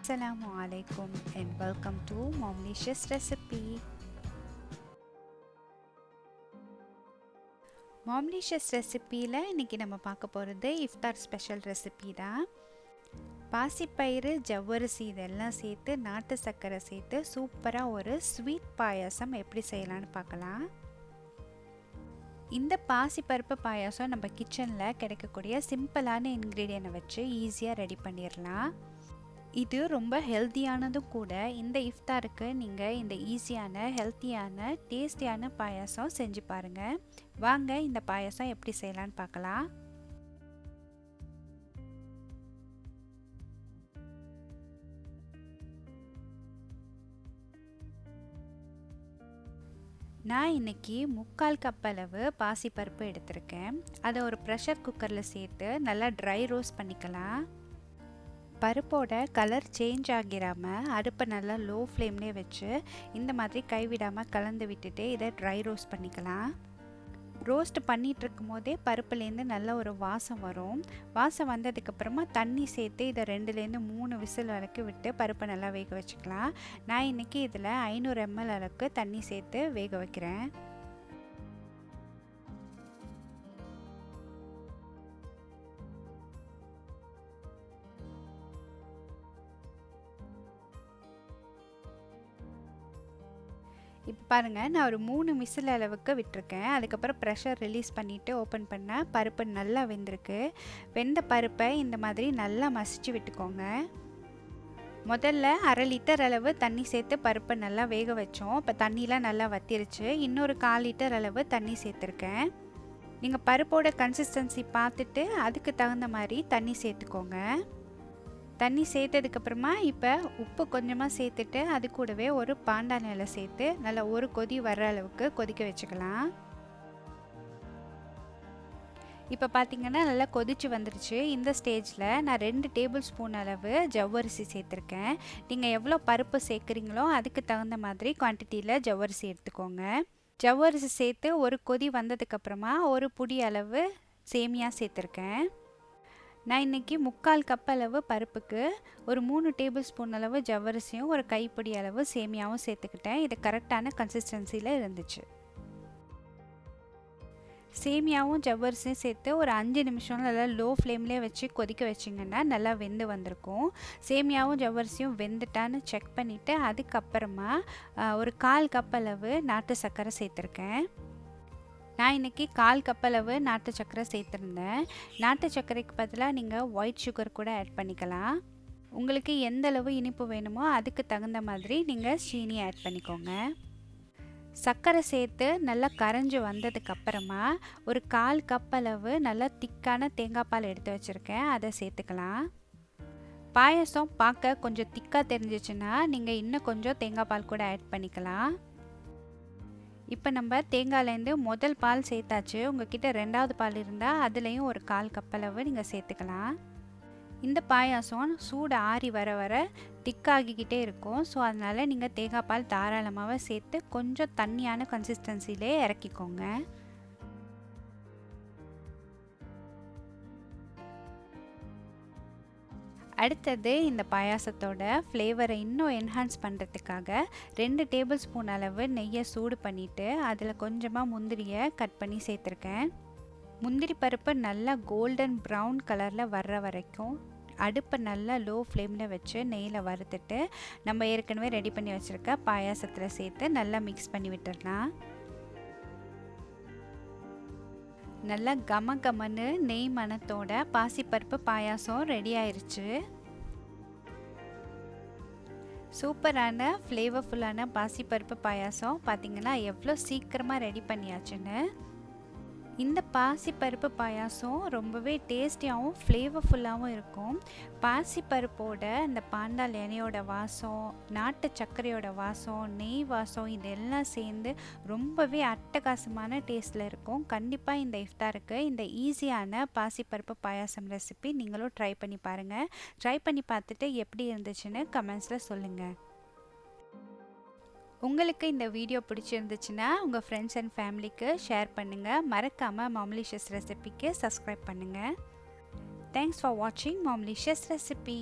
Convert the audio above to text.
Assalamualaikum and welcome to Momlicious Recipe. Momlicious Recipeல இன்னைக்கு நம்ம பார்க்க போகிறது இஃப்தார் ஸ்பெஷல் ரெசிபி தான். பாசிப்பயிறு, ஜவ்வரிசி இதெல்லாம் சேர்த்து நாட்டு சர்க்கரை சேர்த்து சூப்பராக ஒரு ஸ்வீட் பாயாசம் எப்படி செய்யலான்னு பார்க்கலாம். இந்த பாசிப்பருப்பு பாயாசம் நம்ம கிச்சனில் கிடைக்கக்கூடிய சிம்பிளான இன்க்ரீடியன்ட்டை வச்சு ஈஸியாக ரெடி பண்ணிடலாம். இது ரொம்ப ஹெல்த்தியானதும் கூட. இந்த இஃப்தாருக்கு நீங்கள் இந்த ஈஸியான ஹெல்த்தியான டேஸ்டியான பாயாசம் செஞ்சு பாருங்கள். வாங்க இந்த பாயாசம் எப்படி செய்யலான்னு பார்க்கலாம். நான் இன்றைக்கி 3/4 கப் அளவு பாசிப்பருப்பு எடுத்திருக்கேன். அதை ஒரு ப்ரெஷர் குக்கரில் சேர்த்து நல்லா ட்ரை ரோஸ்ட் பண்ணிக்கலாம். பருப்போட கலர் சேஞ்ச் ஆகிராமல் அடுப்பை நல்லா லோ ஃப்ளேம்லேயே வச்சு இந்த மாதிரி கைவிடாமல் கலந்து விட்டுட்டு இதை ட்ரை ரோஸ்ட் பண்ணிக்கலாம். ரோஸ்ட் பண்ணிகிட்டு இருக்கும் போதே பருப்புலேருந்து நல்ல ஒரு வாசம் வரும். வாசம் வந்ததுக்கப்புறமா தண்ணி சேர்த்து இதை 2லேருந்து 3 விசில் வரைக்கும் விட்டு பருப்பை நல்லா வேக வச்சுக்கலாம். நான் இன்றைக்கி இதில் 500 ml அளவுக்கு தண்ணி சேர்த்து வேக வைக்கிறேன். இப்போ பாருங்கள், நான் ஒரு 3 விசில் அளவுக்கு விட்டுருக்கேன். அதுக்கப்புறம் ப்ரெஷர் ரிலீஸ் பண்ணிவிட்டு ஓப்பன் பண்ணால் பருப்பு நல்லா வெந்திருக்கு. வெந்த பருப்பை இந்த மாதிரி நல்லா மசிச்சு விட்டுக்கோங்க. முதல்ல 1/2 லிட்டர் அளவு தண்ணி சேர்த்து பருப்பை நல்லா வேக வச்சோம். இப்போ தண்ணிலாம் நல்லா வத்திருச்சு. இன்னொரு 1/4 லிட்டர் அளவு தண்ணி சேர்த்துருக்கேன். நீங்கள் பருப்போட கன்சிஸ்டன்சி பார்த்துட்டு அதுக்கு தகுந்த மாதிரி தண்ணி சேர்த்துக்கோங்க. தண்ணி சேர்த்ததுக்கப்புறமா இப்போ உப்பு கொஞ்சமாக சேர்த்துட்டு அது கூடவே ஒரு பாண்டான் இலை சேர்த்து நல்லா ஒரு கொதி வர்ற அளவுக்கு கொதிக்க வச்சுக்கலாம். இப்போ பார்த்திங்கன்னா நல்லா கொதிச்சு வந்துருச்சு. இந்த ஸ்டேஜில் நான் 2 டேபிள் ஸ்பூன் அளவு ஜவ்வரிசி சேர்த்துருக்கேன். நீங்கள் எவ்வளோ பருப்பு சேர்க்குறீங்களோ அதுக்கு தகுந்த மாதிரி குவான்டிட்டியில் ஜவ்வரிசி எடுத்துக்கோங்க. ஜவ்வரிசி சேர்த்து ஒரு கொதி வந்ததுக்கப்புறமா ஒரு புடி அளவு சேமியா சேர்த்துருக்கேன். நான் இன்றைக்கி 3/4 கப் அளவு பருப்புக்கு ஒரு 3 டேபிள் ஸ்பூன் அளவு ஜவ்வரிசியும் ஒரு கைப்பிடி அளவு சேமியாவும் சேர்த்துக்கிட்டேன். இது கரெக்டான கன்சிஸ்டன்சியில் இருந்துச்சு. சேமியாவும் ஜவ்வரிசியும் சேர்த்து ஒரு 5 நிமிஷம் நல்லா லோ ஃப்ளேம்லேயே வச்சு கொதிக்க வச்சிங்கன்னா நல்லா வெந்து வந்திருக்கும். சேமியாவும் ஜவ்வரிசியும் வெந்துட்டான்னு செக் பண்ணிவிட்டு அதுக்கப்புறமா ஒரு 1/4 கப் அளவு நாட்டு சர்க்கரை சேர்த்துருக்கேன். நான் இன்றைக்கி 1/4 கப் அளவு நாட்டு சர்க்கரை சேர்த்துருந்தேன். நாட்டு சர்க்கரைக்கு பதிலாக நீங்கள் ஒயிட் சுகர் கூட ஆட் பண்ணிக்கலாம். உங்களுக்கு எந்த அளவு இனிப்பு வேணுமோ அதுக்கு தகுந்த மாதிரி நீங்கள் சீனி ஆட் பண்ணிக்கோங்க. சர்க்கரை சேர்த்து நல்லா கரைஞ்சி வந்ததுக்கப்புறமா ஒரு 1/4 கப் அளவு நல்லா திக்கான தேங்காய் பால் எடுத்து வச்சுருக்கேன். அதை சேர்த்துக்கலாம். பாயசம் பார்க்க கொஞ்சம் திக்காக தெரிஞ்சிச்சுன்னா நீங்கள் இன்னும் கொஞ்சம் தேங்காய் பால் கூட ஆட் பண்ணிக்கலாம். இப்போ நம்ம தேங்காயிலேருந்து முதல் பால் சேர்த்தாச்சு. உங்ககிட்ட 2வது பால் இருந்தால் அதுலேயும் ஒரு 1/4 கப் அளவு நீங்கள் சேர்த்துக்கலாம். இந்த பாயாசம் சூடு ஆறி வர வர திக்காகிக்கிட்டே இருக்கும். ஸோ அதனால் நீங்கள் தேங்காய் பால் தாராளமாக சேர்த்து கொஞ்சம் தண்ணியான கன்சிஸ்டன்சிலே இறக்கிக்கோங்க. அடுத்தது இந்த பாயாசத்தோட ஃப்ளேவரை இன்னும் என்ஹான்ஸ் பண்ணுறதுக்காக 2 டேபிள் ஸ்பூன் அளவு நெய்யை சூடு பண்ணிவிட்டு அதில் கொஞ்சமாக முந்திரியை கட் பண்ணி சேர்த்துருக்கேன். முந்திரி பருப்பு நல்லா கோல்டன் ப்ரௌன் கலரில் வர்ற வரைக்கும் அடுப்பை நல்லா லோ ஃப்ளேமில் வச்சு நெய்யில் வறுத்துட்டு நம்ம ஏற்கனவே ரெடி பண்ணி வச்சுருக்க பாயாசத்தில் சேர்த்து நல்லா மிக்ஸ் பண்ணி விட்டுடலாம். நல்லா கமன்னு நெய் மணத்தோட பாசிப்பருப்பு பாயாசம் ரெடி ஆயிடுச்சு. சூப்பரான ஃப்ளேவர்ஃபுல்லான பாசிப்பருப்பு பாயாசம் பார்த்திங்கன்னா எவ்வளோ சீக்கிரமாக ரெடி பண்ணியாச்சுன்னு. இந்த பாசிப்பருப்பு பாயாசம் ரொம்பவே டேஸ்டியாகவும் ஃப்ளேவர்ஃபுல்லாகவும் இருக்கும். பாசிப்பருப்போட இந்த பாண்டால் இலையோட வாசம், நாட்டு சர்க்கரையோட வாசம், நெய் வாசம் இதெல்லாம் சேர்ந்து ரொம்பவே அட்டகாசமான டேஸ்ட்டில் இருக்கும். கண்டிப்பாக இந்த இஃப்தாருக்கு இந்த ஈஸியான பாசிப்பருப்பு பாயாசம் ரெசிபி நீங்களும் ட்ரை பண்ணி பாருங்கள். ட்ரை பண்ணி பார்த்துட்டு எப்படி இருந்துச்சுன்னு கமெண்ட்ஸில் சொல்லுங்கள். உங்களுக்கு இந்த வீடியோ பிடிச்சிருந்துச்சுன்னா உங்கள் ஃப்ரெண்ட்ஸ் அண்ட் ஃபேமிலிக்கு ஷேர் பண்ணுங்கள். மறக்காமல் மாம்லிஷியஸ் ரெசிபிக்கு சப்ஸ்கிரைப் பண்ணுங்கள். தேங்க்ஸ் ஃபார் வாட்சிங் மாம்லிஷியஸ் ரெசிபி.